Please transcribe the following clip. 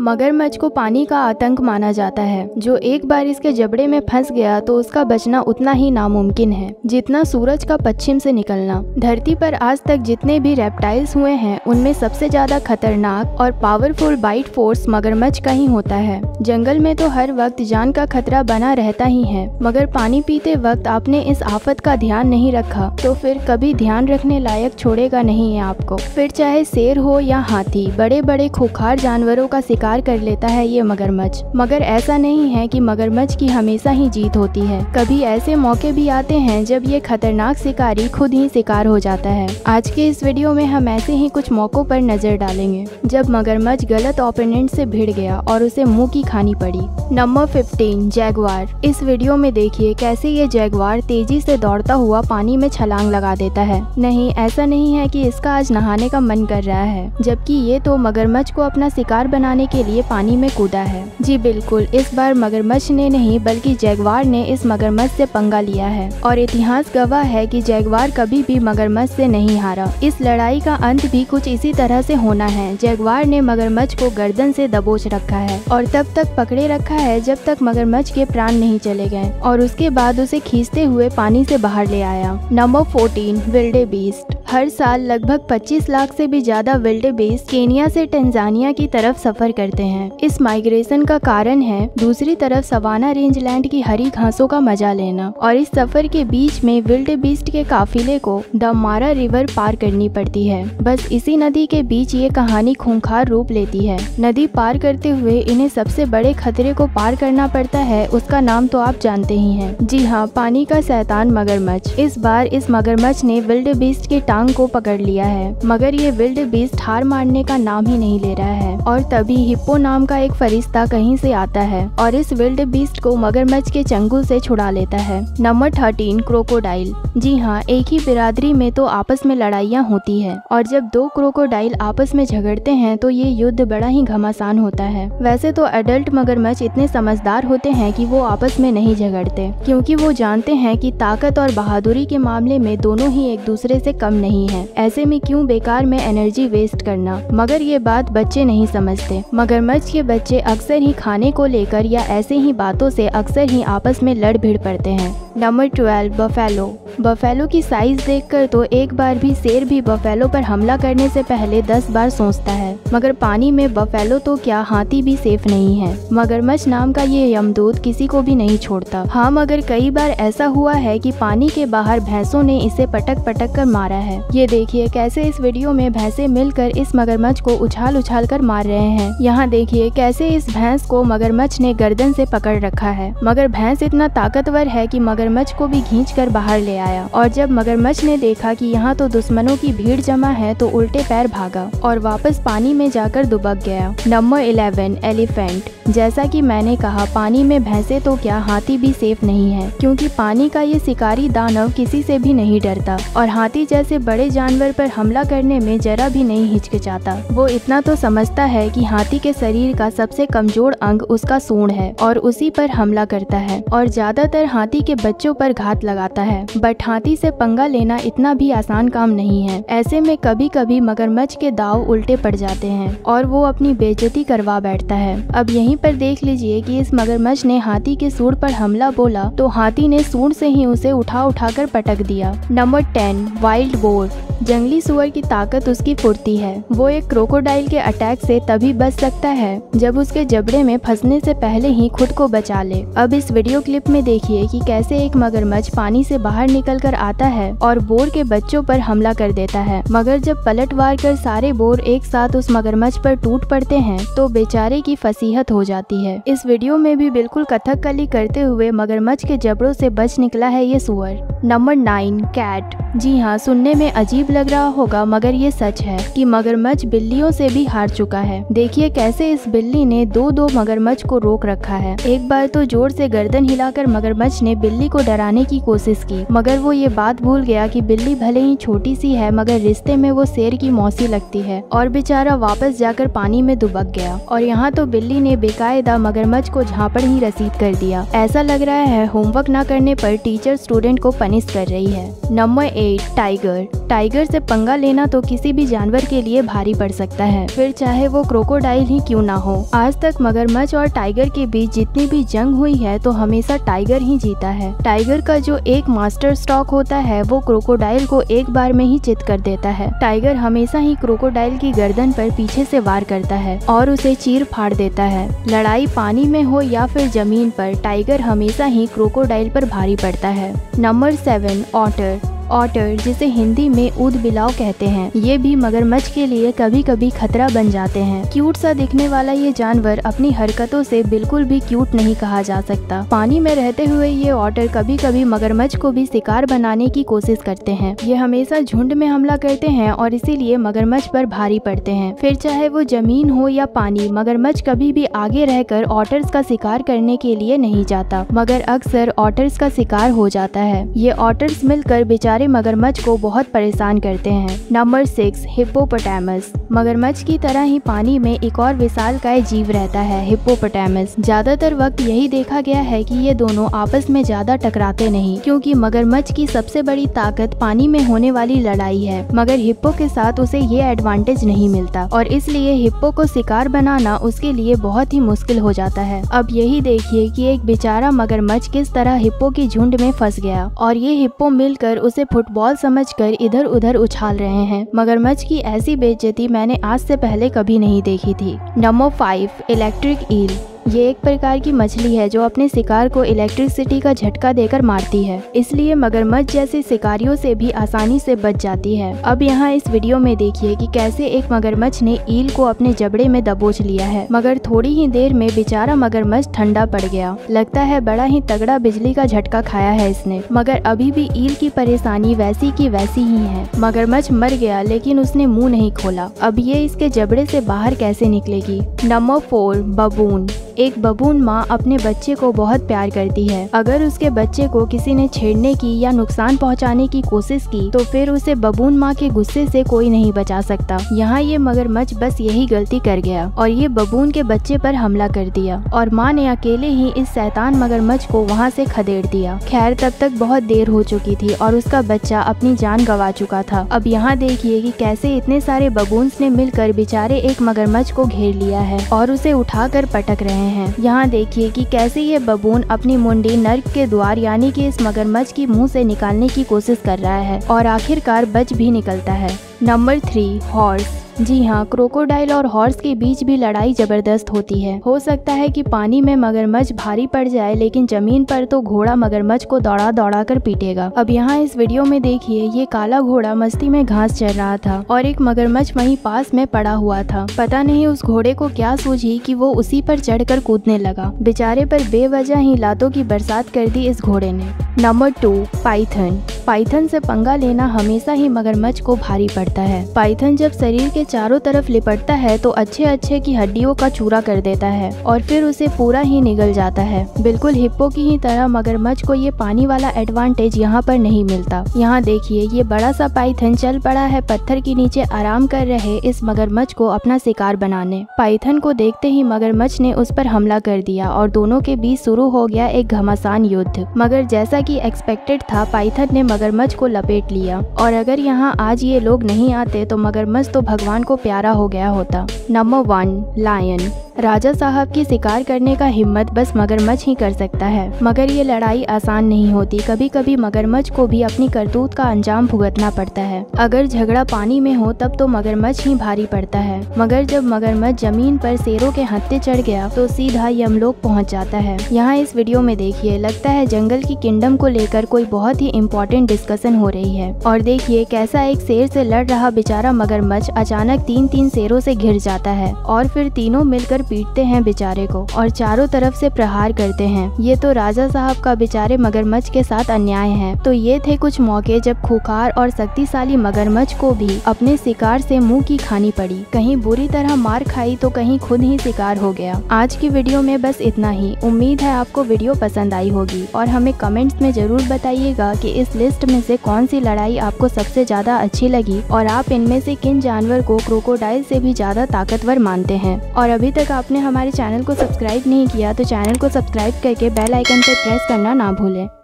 मगरमच्छ को पानी का आतंक माना जाता है। जो एक बार इसके जबड़े में फंस गया तो उसका बचना उतना ही नामुमकिन है जितना सूरज का पश्चिम से निकलना। धरती पर आज तक जितने भी रेप्टाइल्स हुए हैं उनमें सबसे ज्यादा खतरनाक और पावरफुल बाइट फोर्स मगरमच्छ का ही होता है। जंगल में तो हर वक्त जान का खतरा बना रहता ही है, मगर पानी पीते वक्त आपने इस आफत का ध्यान नहीं रखा तो फिर कभी ध्यान रखने लायक छोड़ेगा नहीं है आपको। फिर चाहे शेर हो या हाथी, बड़े बड़े खूंखार जानवरों का शिकार कर लेता है ये मगरमच्छ। मगर ऐसा नहीं है कि मगरमच्छ की हमेशा ही जीत होती है, कभी ऐसे मौके भी आते हैं जब ये खतरनाक शिकारी खुद ही शिकार हो जाता है। आज के इस वीडियो में हम ऐसे ही कुछ मौकों पर नजर डालेंगे जब मगरमच्छ गलत ओपोनेंट से भिड़ गया और उसे मुंह की खानी पड़ी। Number 15, Jaguar. इस वीडियो में देखिए कैसे ये जैगुआर तेजी से दौड़ता हुआ पानी में छलांग लगा देता है। नहीं, ऐसा नहीं है कि इसका आज नहाने का मन कर रहा है, जबकि ये तो मगरमच्छ को अपना शिकार बनाने के लिए पानी में कूदा है। जी बिल्कुल, इस बार मगरमच्छ ने नहीं बल्कि जैगुआर ने इस मगरमच्छ से पंगा लिया है और इतिहास गवाह है कि जैगुआर कभी भी मगरमच्छ से नहीं हारा। इस लड़ाई का अंत भी कुछ इसी तरह से होना है। जैगुआर ने मगरमच्छ को गर्दन से दबोच रखा है और तब तक पकड़े रखा है जब तक मगरमच्छ के प्राण नहीं चले गए और उसके बाद उसे खींचते हुए पानी से बाहर ले आया। Number 14, wildebeest. हर साल लगभग 25 लाख से भी ज्यादा विल्डेबीस्ट केनिया से टंजानिया की तरफ सफर करते हैं। इस माइग्रेशन का कारण है दूसरी तरफ सवाना रेंजलैंड की हरी घासों का मजा लेना, और इस सफर के बीच में विल्डेबीस्ट के काफिले को द मारा रिवर पार करनी पड़ती है। बस इसी नदी के बीच ये कहानी खूंखार रूप लेती है। नदी पार करते हुए इन्हें सबसे बड़े खतरे को पार करना पड़ता है, उसका नाम तो आप जानते ही हैं। जी हाँ, पानी का शैतान मगरमच्छ। इस बार इस मगरमच्छ ने विल्डेबीस्ट की टांग को पकड़ लिया है, मगर ये विल्डेबीस्ट हार मारने का नाम ही नहीं ले रहा है। और तभी हिप्पो नाम का एक फरिश्ता कहीं से आता है और इस विल्डेबीस्ट को मगरमच्छ के चंगुल से छुड़ा लेता है। Number 13, crocodile. जी हाँ, एक ही बिरादरी में तो आपस में लड़ाइयाँ होती है और जब दो क्रोकोडाइल आपस में झगड़ते हैं तो ये युद्ध बड़ा ही घमासान होता है। वैसे तो एडल्ट मगरमच्छ इतने समझदार होते हैं कि वो आपस में नहीं झगड़ते, क्योंकि वो जानते हैं कि ताकत और बहादुरी के मामले में दोनों ही एक दूसरे से कम नहीं है। ऐसे में क्यों बेकार में एनर्जी वेस्ट करना। मगर ये बात बच्चे नहीं समझते। मगरमच्छ के बच्चे अक्सर ही खाने को लेकर या ऐसे ही बातों से अक्सर ही आपस में लड़ भिड़ पड़ते हैं। Number 12, buffalo. बफेलो की साइज देखकर तो एक बार भी शेर भी बफेलो पर हमला करने से पहले 10 बार सोचता है, मगर पानी में बफेलो तो क्या हाथी भी सेफ नहीं है। मगरमच्छ नाम का ये यमदूत किसी को भी नहीं छोड़ता। हाँ, मगर कई बार ऐसा हुआ है कि पानी के बाहर भैंसों ने इसे पटक पटक कर मारा है। ये देखिए कैसे इस वीडियो में भैंसें मिलकर इस मगरमच्छ को उछाल उछाल कर मार रहे हैं। यहाँ देखिए कैसे इस भैंस को मगरमच्छ ने गर्दन से पकड़ रखा है, मगर भैंस इतना ताकतवर है कि मगरमच्छ को भी खींच कर बाहर ले आया। और जब मगरमच्छ ने देखा कि यहाँ तो दुश्मनों की भीड़ जमा है तो उल्टे पैर भागा और वापस पानी में जाकर दुबक गया। Number 11, elephant. जैसा कि मैंने कहा, पानी में भैंसे तो क्या हाथी भी सेफ नहीं है, क्योंकि पानी का ये शिकारी दानव किसी से भी नहीं डरता और हाथी जैसे बड़े जानवर पर हमला करने में जरा भी नहीं हिचकिचाता। वो इतना तो समझता है कि हाथी के शरीर का सबसे कमजोर अंग उसका सूंड है और उसी पर हमला करता है और ज्यादातर हाथी के बच्चों पर घात लगाता है। बट हाथी से पंगा लेना इतना भी आसान काम नहीं है। ऐसे में कभी कभी मगरमच्छ के दांव उल्टे पड़ जाते हैं और वो अपनी बेइज्जती करवा बैठता है। अब यहीं पर देख लीजिए कि इस मगरमच्छ ने हाथी के सूंड पर हमला बोला तो हाथी ने सूंड से ही उसे उठा कर पटक दिया। Number 10, wild boar. जंगली सुअर की ताकत उसकी फुर्ती है। वो एक क्रोकोडाइल के अटैक से तभी बच सकता है जब उसके जबड़े में फंसने से पहले ही खुद को बचा ले। अब इस वीडियो क्लिप में देखिए कि कैसे एक मगरमच्छ पानी से बाहर निकलकर आता है और बोर के बच्चों पर हमला कर देता है, मगर जब पलटवार कर सारे बोर एक साथ उस मगरमच्छ पर टूट पड़ते हैं तो बेचारे की फसीहत हो जाती है। इस वीडियो में भी बिल्कुल कथकली करते हुए मगरमच्छ के जबड़ों से बच निकला है ये सुअर। Number 9, cat. जी हाँ, सुनने में अजीब लग रहा होगा मगर ये सच है कि मगरमच्छ बिल्लियों से भी हार चुका है। देखिए कैसे इस बिल्ली ने दो मगरमच्छ को रोक रखा है। एक बार तो जोर से गर्दन हिलाकर मगरमच्छ ने बिल्ली को डराने की कोशिश की, मगर वो ये बात भूल गया कि बिल्ली भले ही छोटी सी है मगर रिश्ते में वो शेर की मौसी लगती है और बेचारा वापस जाकर पानी में दुबक गया। और यहाँ तो बिल्ली ने बेकायदा मगरमच्छ को झापड़ ही रसीद कर दिया। ऐसा लग रहा है होमवर्क न करने पर टीचर स्टूडेंट को पनिश कर रही है। Number 8 tiger. टाइगर से पंगा लेना तो किसी भी जानवर के लिए भारी पड़ सकता है, फिर चाहे वो क्रोकोडाइल ही क्यों ना हो। आज तक मगरमच्छ और टाइगर के बीच जितनी भी जंग हुई है तो हमेशा टाइगर ही जीता है। टाइगर का जो एक मास्टर स्ट्रोक होता है वो क्रोकोडाइल को एक बार में ही चित कर देता है। टाइगर हमेशा ही क्रोकोडाइल की गर्दन पर पीछे से वार करता है और उसे चीर फाड़ देता है। लड़ाई पानी में हो या फिर जमीन पर, टाइगर हमेशा ही क्रोकोडाइल पर भारी पड़ता है। Number 7 otter. ऑटर, जिसे हिंदी में ऊदबिलाव कहते हैं, ये भी मगरमच्छ के लिए कभी कभी खतरा बन जाते हैं। क्यूट सा दिखने वाला ये जानवर अपनी हरकतों से बिल्कुल भी क्यूट नहीं कहा जा सकता। पानी में रहते हुए ये ऑटर कभी कभी मगरमच्छ को भी शिकार बनाने की कोशिश करते हैं। ये हमेशा झुंड में हमला करते हैं और इसीलिए मगरमच्छ पर भारी पड़ते हैं। फिर चाहे वो जमीन हो या पानी, मगरमच्छ कभी भी आगे रहकर ऑटर्स का शिकार करने के लिए नहीं जाता, मगर अक्सर ऑटर्स का शिकार हो जाता है। ये ऑटर्स मिलकर बेचारे मगरमच्छ को बहुत परेशान करते हैं। Number 6 hippopotamus. मगरमच्छ की तरह ही पानी में एक और विशालकाय जीव रहता है, हिप्पोपोटामस। ज्यादातर वक्त यही देखा गया है कि ये दोनों आपस में ज्यादा टकराते नहीं, क्योंकि मगरमच्छ की सबसे बड़ी ताकत पानी में होने वाली लड़ाई है, मगर हिप्पो के साथ उसे ये एडवांटेज नहीं मिलता और इसलिए हिप्पो को शिकार बनाना उसके लिए बहुत ही मुश्किल हो जाता है। अब यही देखिए कि एक बेचारा मगरमच्छ किस तरह हिप्पो की झुंड में फंस गया और ये हिप्पो मिलकर उसे फुटबॉल समझकर इधर उधर उछाल रहे हैं। मगरमच्छ की ऐसी बेइज्जती मैंने आज से पहले कभी नहीं देखी थी। Number 5 electric eel. ये एक प्रकार की मछली है जो अपने शिकार को इलेक्ट्रिसिटी का झटका देकर मारती है, इसलिए मगरमच्छ जैसे शिकारियों से भी आसानी से बच जाती है। अब यहाँ इस वीडियो में देखिए कि कैसे एक मगरमच्छ ने ईल को अपने जबड़े में दबोच लिया है, मगर थोड़ी ही देर में बेचारा मगरमच्छ ठंडा पड़ गया। लगता है बड़ा ही तगड़ा बिजली का झटका खाया है इसने, मगर अभी भी ईल की परेशानी वैसी की वैसी ही है। मगरमच्छ मर गया लेकिन उसने मुँह नहीं खोला। अब ये इसके जबड़े से बाहर कैसे निकलेगी। नंबर 4 बबून। एक बबून माँ अपने बच्चे को बहुत प्यार करती है। अगर उसके बच्चे को किसी ने छेड़ने की या नुकसान पहुँचाने की कोशिश की तो फिर उसे बबून माँ के गुस्से से कोई नहीं बचा सकता। यहाँ ये मगरमच्छ बस यही गलती कर गया और ये बबून के बच्चे पर हमला कर दिया और माँ ने अकेले ही इस शैतान मगरमच्छ को वहाँ से खदेड़ दिया। खैर तब तक बहुत देर हो चुकी थी और उसका बच्चा अपनी जान गंवा चुका था। अब यहाँ देखिए कि कैसे इतने सारे बबून्स ने मिलकर बेचारे एक मगरमच्छ को घेर लिया है और उसे उठाकर पटक रहे हैं। यहाँ देखिए कि कैसे ये बबून अपनी मुंडी नर्क के द्वार यानी कि इस मगरमच्छ की मुंह से निकालने की कोशिश कर रहा है और आखिरकार बच भी निकलता है। Number 3 horse. जी हाँ, क्रोकोडाइल और हॉर्स के बीच भी लड़ाई जबरदस्त होती है। हो सकता है कि पानी में मगरमच्छ भारी पड़ जाए लेकिन जमीन पर तो घोड़ा मगरमच्छ को दौड़ा दौड़ा कर पीटेगा। अब यहाँ इस वीडियो में देखिए, ये काला घोड़ा मस्ती में घास चर रहा था और एक मगरमच्छ वहीं पास में पड़ा हुआ था। पता नहीं उस घोड़े को क्या सूझी कि वो उसी पर चढ़कर कूदने लगा। बेचारे पर बेवजह ही लातों की बरसात कर दी इस घोड़े ने। Number 2 Python. पाइथन से पंगा लेना हमेशा ही मगरमच्छ को भारी पड़ता है। पाइथन जब शरीर के चारों तरफ लिपटता है तो अच्छे अच्छे की हड्डियों का चूरा कर देता है और फिर उसे पूरा ही निगल जाता है। बिल्कुल हिप्पो की ही तरह मगरमच्छ को ये पानी वाला एडवांटेज यहाँ पर नहीं मिलता। यहाँ देखिए, ये बड़ा सा पाइथन चल पड़ा है पत्थर के नीचे आराम कर रहे इस मगरमच्छ को अपना शिकार बनाने। पाइथन को देखते ही मगरमच्छ ने उस पर हमला कर दिया और दोनों के बीच शुरू हो गया एक घमासान युद्ध। मगर जैसा कि एक्सपेक्टेड था, पाइथन ने मगरमच्छ को लपेट लिया और अगर यहाँ आज ये लोग नहीं आते तो मगरमच्छ तो भगवान को प्यारा हो गया होता। Number 1 lion. राजा साहब की शिकार करने का हिम्मत बस मगरमच्छ ही कर सकता है, मगर ये लड़ाई आसान नहीं होती। कभी कभी मगरमच्छ को भी अपनी करतूत का अंजाम भुगतना पड़ता है। अगर झगड़ा पानी में हो तब तो मगरमच्छ ही भारी पड़ता है, मगर जब मगरमच्छ जमीन पर शेरों के हत्थे चढ़ गया तो सीधा यमलोक पहुंच जाता है। यहाँ इस वीडियो में देखिए, लगता है जंगल की किंगडम को लेकर कोई बहुत ही इम्पोर्टेंट डिस्कशन हो रही है। और देखिए कैसा एक शेर से लड़ रहा बेचारा मगरमच्छ अचानक 3 शेरों से घिर जाता है और फिर तीनों मिलकर पीटते हैं बेचारे को और चारों तरफ से प्रहार करते हैं। ये तो राजा साहब का बेचारे मगरमच्छ के साथ अन्याय है। तो ये थे कुछ मौके जब खूंखार और शक्तिशाली मगरमच्छ को भी अपने शिकार से मुंह की खानी पड़ी। कहीं बुरी तरह मार खाई तो कहीं खुद ही शिकार हो गया। आज की वीडियो में बस इतना ही। उम्मीद है आपको वीडियो पसंद आई होगी और हमें कमेंट्स में जरूर बताइएगा कि इस लिस्ट में से कौन सी लड़ाई आपको सबसे ज्यादा अच्छी लगी और आप इनमें से किन जानवर को क्रोकोडाइल से भी ज्यादा ताकतवर मानते हैं। और अभी तक आपने हमारे चैनल को सब्सक्राइब नहीं किया तो चैनल को सब्सक्राइब करके बेल आइकन पर प्रेस करना ना भूलें।